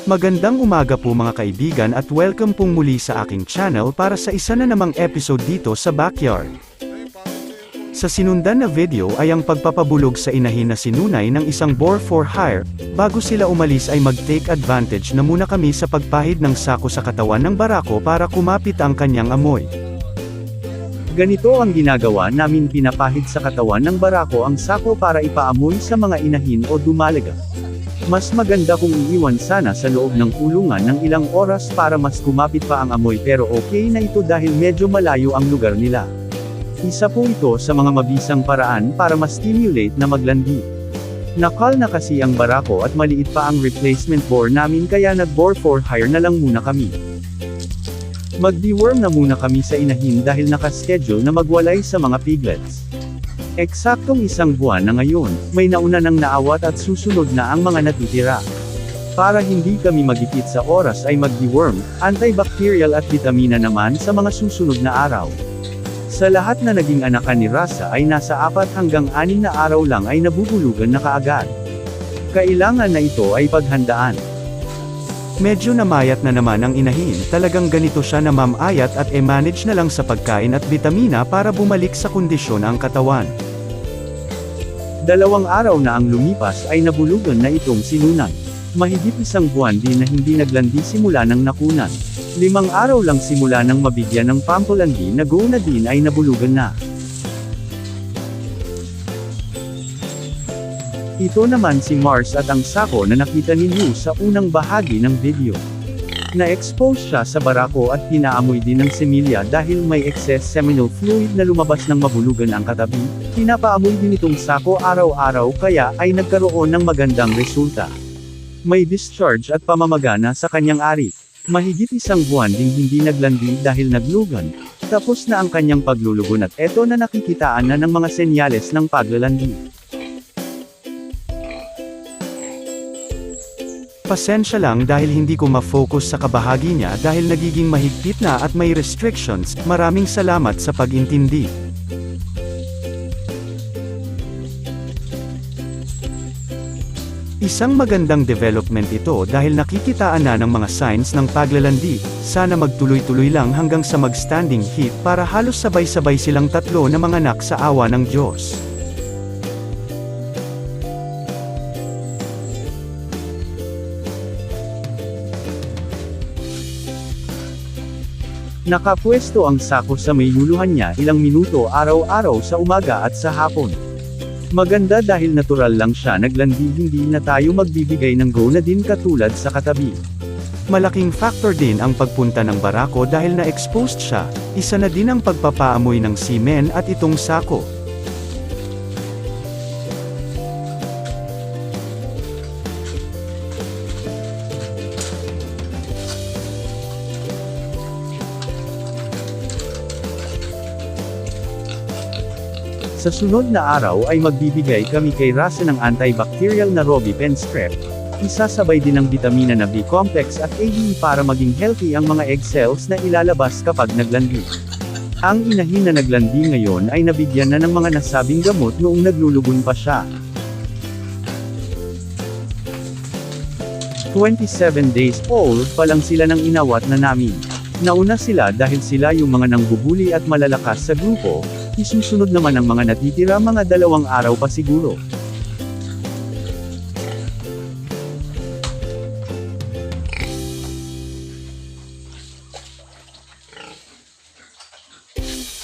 Magandang umaga po mga kaibigan at welcome pong muli sa aking channel para sa isa na namang episode dito sa backyard. Sa sinundan na video ay ang pagpapabulog sa inahin na sinunay ng isang boar for hire. Bago sila umalis ay mag-take advantage na muna kami sa pagpahid ng sako sa katawan ng barako para kumapit ang kanyang amoy. Ganito ang ginagawa namin, pinapahid sa katawan ng barako ang sako para ipaamoy sa mga inahin o dumalaga. Mas maganda kung iiwan sana sa loob ng kulungan ng ilang oras para mas kumapit pa ang amoy, pero okay na ito dahil medyo malayo ang lugar nila. Isa po ito sa mga mabisang paraan para ma-stimulate na maglandi. Nakal na kasi ang barako at maliit pa ang replacement boar namin kaya nag-boar for hire na lang muna kami. Mag-deworm na muna kami sa inahin dahil naka-schedule na magwalay sa mga piglets. Eksaktong isang buwan na ngayon, may nauna ng naawat at susunod na ang mga natitira. Para hindi kami magipit sa oras ay mag-deworm, antibacterial at vitamina naman sa mga susunod na araw. Sa lahat na naging anakan ni Rasa ay nasa 4 hanggang 6 na araw lang ay nabubulugan na kaagad. Kailangan na ito ay paghandaan. Medyo namayat na naman ang inahin, talagang ganito siya na mamayat at e-manage na lang sa pagkain at vitamina para bumalik sa kondisyon ang katawan. 2 araw na ang lumipas ay nabulugan na itong sinunan. Mahigit 1 buwan din na hindi naglandi simula ng nakunan. 5 araw lang simula ng mabigyan ng pampalandi na go na din ay nabulugan na. Ito naman si Mars at ang sako na nakita ninyo sa unang bahagi ng video. Na-expose siya sa barako at pinaamoy din ng semilya dahil may excess seminal fluid na lumabas ng mabulugan ang katabi. Pinapaamoy din itong sako araw-araw kaya ay nagkaroon ng magandang resulta. May discharge at pamamagana sa kanyang ari. Mahigit 1 buwan ding hindi naglandi dahil naglugan. Tapos na ang kanyang paglulugon at eto na nakikitaan na ng mga senyales ng paglalandi. Pasensya lang dahil hindi ko ma-focus sa kabahagi niya dahil nagiging mahigpit na at may restrictions. Maraming salamat sa pag-intindi. Isang magandang development ito dahil nakikitaan na ng mga signs ng paglalandi. Sana magtuloy-tuloy lang hanggang sa mag-standing heat para halos sabay-sabay silang 3 na manganak sa awa ng Diyos. Nakapwesto ang sako sa may yuluhan niya ilang minuto araw-araw sa umaga at sa hapon. Maganda dahil natural lang siya naglandi, hindi na tayo magbibigay ng go na din katulad sa katabi. Malaking factor din ang pagpunta ng barako dahil na-exposed siya, isa na din ang pagpapaamoy ng semen at itong sako. Sa sunod na araw ay magbibigay kami kay Rasa ng antibacterial na Robipen Strep. Isasabay din ng vitamina na B complex at ADE para maging healthy ang mga egg cells na ilalabas kapag naglandi. Ang inahin na naglandi ngayon ay nabigyan na ng mga nasabing gamot noong naglulugon pa siya. 27 days old pa lang sila nang inawat na namin. Nauna sila dahil sila yung mga nangbubuli at malalakas sa grupo. Isusunod naman ang mga natitira mga 2 araw pa siguro.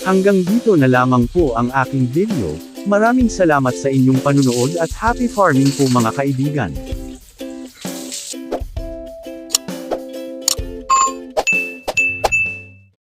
Hanggang dito na lamang po ang aking video. Maraming salamat sa inyong panunood at happy farming po mga kaibigan.